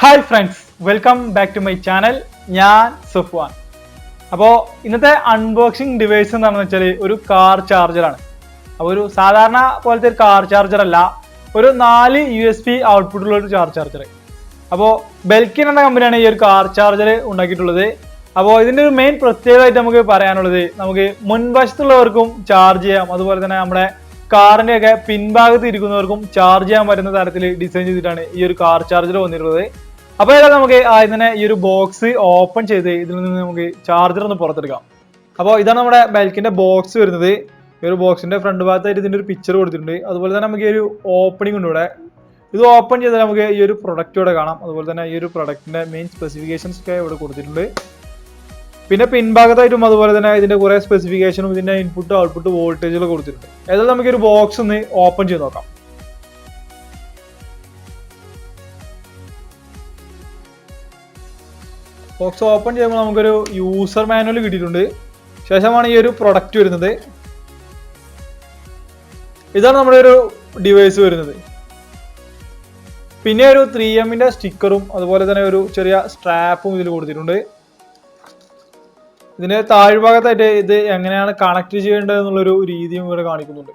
Hi friends, welcome back to my channel. ഞാൻ സഫ്വാൻ. അപ്പോൾ ഇന്നത്തെ അൺബോക്സിങ് ഡിവൈസ് എന്താണെന്ന് വെച്ചാൽ ഒരു കാർ ചാർജറാണ്. അപ്പോൾ ഒരു സാധാരണ പോലത്തെ ഒരു കാർ ചാർജർ അല്ല, ഒരു 4 USB ഔട്ട്പുട്ടുള്ള ഒരു ചാർജർ. അപ്പോൾ ബെൽക്കിൻ എന്ന കമ്പനിയാണ് ഈ ഒരു കാർ ചാർജർ ഉണ്ടാക്കിയിട്ടുള്ളത്. അപ്പോൾ ഇതിൻ്റെ ഒരു മെയിൻ പ്രത്യേകമായിട്ട് നമുക്ക് പറയാനുള്ളത്, നമുക്ക് മുൻവശത്തുള്ളവർക്കും ചാർജ് ചെയ്യാം, അതുപോലെ തന്നെ നമ്മുടെ കാറിൻ്റെ ഒക്കെ പിൻഭാഗത്ത് ഇരിക്കുന്നവർക്കും ചാർജ് ചെയ്യാൻ പറ്റുന്ന തരത്തിൽ ഡിസൈൻ ചെയ്തിട്ടാണ് ഈ ഒരു കാർ ചാർജർ വന്നിട്ടുള്ളത്. അപ്പോൾ ഏതായാലും നമുക്ക് ആദ്യം തന്നെ ഈ ഒരു ബോക്സ് ഓപ്പൺ ചെയ്ത് ഇതിൽ നിന്ന് നമുക്ക് ചാർജർ ഒന്ന് പുറത്തെടുക്കാം. അപ്പോൾ ഇതാണ് നമ്മുടെ ബെൽക്കിന്റെ ബോക്സ് വരുന്നത്. ഈ ഒരു ബോക്സിന്റെ ഫ്രണ്ട് ഭാഗത്തായിട്ട് ഇതിന്റെ ഒരു പിക്ചർ കൊടുത്തിട്ടുണ്ട്. അതുപോലെ തന്നെ നമുക്ക് ഈ ഒരു ഓപ്പണിംഗ് ഉണ്ട് ഇവിടെ. ഇത് ഓപ്പൺ ചെയ്താൽ നമുക്ക് ഈ ഒരു പ്രൊഡക്റ്റ് ഇവിടെ കാണാം. അതുപോലെ തന്നെ ഈ ഒരു പ്രൊഡക്റ്റിന്റെ മെയിൻ സ്പെസിഫിക്കേഷൻസ് ഒക്കെ ഇവിടെ കൊടുത്തിട്ടുണ്ട്. പിന്നെ പിൻഭാഗത്തായിട്ടും അതുപോലെ തന്നെ ഇതിന്റെ കുറെ സ്പെസിഫിക്കേഷനും ഇതിന്റെ ഇൻപുട്ട് ഔട്ട്പുട്ട് വോൾട്ടേജുകൾ കൊടുത്തിട്ടുണ്ട്. ഏതായാലും നമുക്ക് ഒരു ബോക്സ് ഒന്ന് ഓപ്പൺ ചെയ്ത് നോക്കാം. ബോക്സ് ഓപ്പൺ ചെയ്യുമ്പോൾ നമുക്കൊരു യൂസർ മാനുവൽ കിട്ടിയിട്ടുണ്ട്. ശേഷമാണ് ഈ ഒരു പ്രൊഡക്റ്റ് വരുന്നത്. ഇതാണ് നമ്മുടെ ഒരു ഡിവൈസ് വരുന്നത്. പിന്നെ ഒരു 3M സ്റ്റിക്കറും അതുപോലെ തന്നെ ഒരു ചെറിയ സ്ട്രാപ്പും ഇതിൽ കൊടുത്തിട്ടുണ്ട്. ഇതിന്റെ താഴ്ഭാഗത്തായിട്ട് ഇത് എങ്ങനെയാണ് കണക്ട് ചെയ്യേണ്ടത് എന്നുള്ളൊരു രീതിയും ഇവിടെ കാണിക്കുന്നുണ്ട്.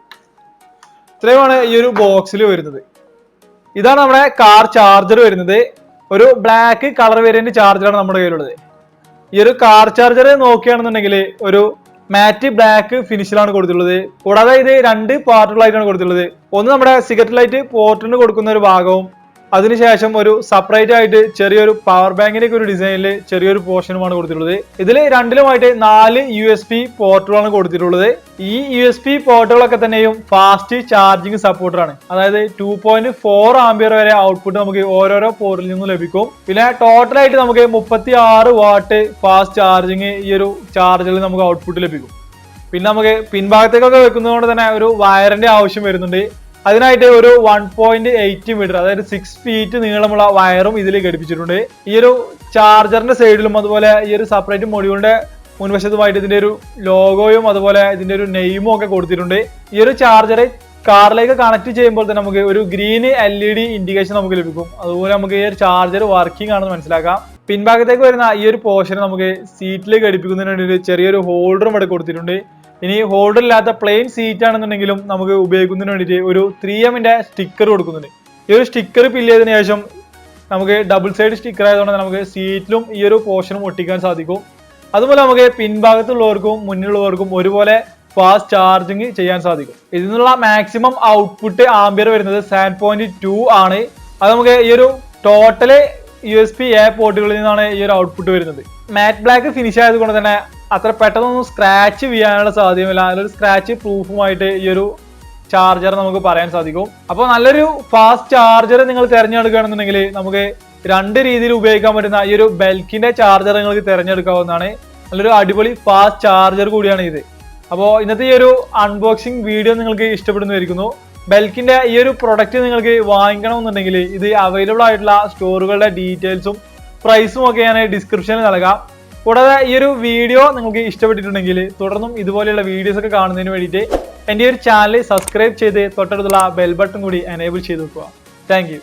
ഇത്രയുമാണ് ഈ ഒരു ബോക്സിൽ വരുന്നത്. ഇതാണ് നമ്മുടെ കാർ ചാർജർ വരുന്നത്. ഒരു ബ്ലാക്ക് കളർ വേരിയന്റ് ചാർജറാണ് നമ്മുടെ കയ്യിലുള്ളത്. ഈ ഒരു കാർ ചാർജർ നോക്കുകയാണെന്നുണ്ടെങ്കിൽ ഒരു മാറ്റ് ബ്ലാക്ക് ഫിനിഷിലാണ് കൊടുത്തിട്ടുള്ളത്. കൂടാതെ ഇത് 2 പാർട്ടുകളായിട്ടാണ് കൊടുത്തിട്ടുള്ളത്. ഒന്ന് നമ്മുടെ സിഗരറ്റ് ലൈറ്റ് പോർട്ടിന് കൊടുക്കുന്ന ഒരു ഭാഗവും അതിനുശേഷം ഒരു സെപ്പറേറ്റ് ആയിട്ട് ചെറിയൊരു പവർ ബാങ്കിന്റെ ഒരു ഡിസൈനിൽ ചെറിയൊരു പോർഷനുമാണ് കൊടുത്തിട്ടുള്ളത്. ഇതിൽ രണ്ടിലുമായിട്ട് 4 USB പോർട്ടുകളാണ് കൊടുത്തിട്ടുള്ളത്. ഈ USB പോർട്ടുകളൊക്കെ തന്നെയും ഫാസ്റ്റ് ചാർജിങ് സപ്പോർട്ടറാണ്. അതായത് 2.4 ആംപിയർ വരെ ഔട്ട്പുട്ട് നമുക്ക് ഓരോരോ പോർട്ടിൽ നിന്നും ലഭിക്കും. പിന്നെ ടോട്ടലായിട്ട് നമുക്ക് 36 വാട്ട് ഫാസ്റ്റ് ചാർജിങ് ഈ ഒരു ചാർജറിൽ നമുക്ക് ഔട്ട്പുട്ട് ലഭിക്കും. പിന്നെ നമുക്ക് പിൻഭാഗത്തേക്കൊക്കെ വെക്കുന്നതുകൊണ്ട് തന്നെ ഒരു വയറിന്റെ ആവശ്യം വരുന്നുണ്ട്. അതിനായിട്ട് ഒരു 1.8 മീറ്റർ, അതായത് 6 ഫീറ്റ് നീളമുള്ള വയറും ഇതിൽ ഘടിപ്പിച്ചിട്ടുണ്ട്. ഈ ഒരു ചാർജറിന്റെ സൈഡിലും അതുപോലെ ഈ ഒരു സെപ്പറേറ്റ് മൊഡ്യൂളിന്റെ മുൻവശത്തുമായിട്ട് ഇതിന്റെ ഒരു ലോഗോയും അതുപോലെ ഇതിന്റെ ഒരു നെയിമും ഒക്കെ കൊടുത്തിട്ടുണ്ട്. ഈ ഒരു ചാർജർ കാറിലേക്ക് കണക്ട് ചെയ്യുമ്പോൾ തന്നെ നമുക്ക് ഒരു ഗ്രീൻ LED ഇൻഡിക്കേഷൻ നമുക്ക് ലഭിക്കും. അതുപോലെ നമുക്ക് ഈ ഒരു ചാർജർ വർക്കിംഗ് ആണെന്ന് മനസ്സിലാക്കാം. പിൻഭാഗത്തേക്ക് വരുന്ന ഈ ഒരു പോർഷൻ നമുക്ക് സീറ്റിലേക്ക് ഘടിപ്പിക്കുന്നതിന് വേണ്ടി ഒരു ചെറിയൊരു ഹോൾഡറും ഇവിടെ കൊടുത്തിട്ടുണ്ട്. ഇനി ഹോൾഡർ ഇല്ലാത്ത പ്ലെയിൻ സീറ്റ് ആണെന്നുണ്ടെങ്കിലും നമുക്ക് ഉപയോഗിക്കുന്നതിന് വേണ്ടിയിട്ട് ഒരു 3M സ്റ്റിക്കർ കൊടുക്കുന്നുണ്ട്. ഈ ഒരു സ്റ്റിക്കർ ഫില്ല് ചെയ്തതിനു ശേഷം നമുക്ക് ഡബിൾ സൈഡ് സ്റ്റിക്കർ ആയതുകൊണ്ട് നമുക്ക് സീറ്റിലും ഈ ഒരു പോർഷനും ഒട്ടിക്കാൻ സാധിക്കും. അതുപോലെ നമുക്ക് പിൻഭാഗത്തുള്ളവർക്കും മുന്നിലുള്ളവർക്കും ഒരുപോലെ ഫാസ്റ്റ് ചാർജിങ് ചെയ്യാൻ സാധിക്കും. ഇതിൽ നിന്നുള്ള മാക്സിമം ഔട്ട്പുട്ട് ആംപിയർ വരുന്നത് 7.2 ആണ്. അത് നമുക്ക് ഈ ഒരു ടോട്ടല് USB-A പോർട്ടുകളിൽ നിന്നാണ് ഈ ഒരു ഔട്ട്പുട്ട് വരുന്നത്. മാറ്റ് ബ്ലാക്ക് ഫിനിഷ് ആയതുകൊണ്ട് തന്നെ അത്ര പെട്ടെന്നൊന്നും സ്ക്രാച്ച് ചെയ്യാനുള്ള സാധ്യതയില്ല. അതിലൊരു സ്ക്രാച്ച് പ്രൂഫുമായിട്ട് ഈ ഒരു ചാർജർ നമുക്ക് പറയാൻ സാധിക്കും. അപ്പോൾ നല്ലൊരു ഫാസ്റ്റ് ചാർജർ നിങ്ങൾ തിരഞ്ഞെടുക്കുകയാണെന്നുണ്ടെങ്കിൽ നമുക്ക് 2 രീതിയിൽ ഉപയോഗിക്കാൻ പറ്റുന്ന ഈ ഒരു ബെൽക്കിന്റെ ചാർജർ നിങ്ങൾക്ക് തിരഞ്ഞെടുക്കാവുന്നതാണ്. നല്ലൊരു അടിപൊളി ഫാസ്റ്റ് ചാർജർ കൂടിയാണ് ഇത്. അപ്പോൾ ഇന്നത്തെ ഈ ഒരു അൺബോക്സിംഗ് വീഡിയോ നിങ്ങൾക്ക് ഇഷ്ടപ്പെടുന്നതായിരിക്കുന്നു. ബെൽക്കിന്റെ ഈ ഒരു പ്രൊഡക്റ്റ് നിങ്ങൾക്ക് വാങ്ങിക്കണമെന്നുണ്ടെങ്കിൽ ഇത് അവൈലബിൾ ആയിട്ടുള്ള സ്റ്റോറുകളുടെ ഡീറ്റെയിൽസും പ്രൈസും ഒക്കെ ഞാൻ ഡിസ്ക്രിപ്ഷനിൽ നൽകാം. കൂടാതെ ഈ ഒരു വീഡിയോ നിങ്ങൾക്ക് ഇഷ്ടപ്പെട്ടിട്ടുണ്ടെങ്കിൽ തുടർന്നും ഇതുപോലെയുള്ള വീഡിയോസ് ഒക്കെ കാണുന്നതിന് വേണ്ടിയിട്ട് എൻ്റെ ഒരു ചാനൽ സബ്സ്ക്രൈബ് ചെയ്ത് തൊട്ടടുത്തുള്ള ബെൽ ബട്ടൺ കൂടി എനേബിൾ ചെയ്ത് വെക്കുക. Thank you.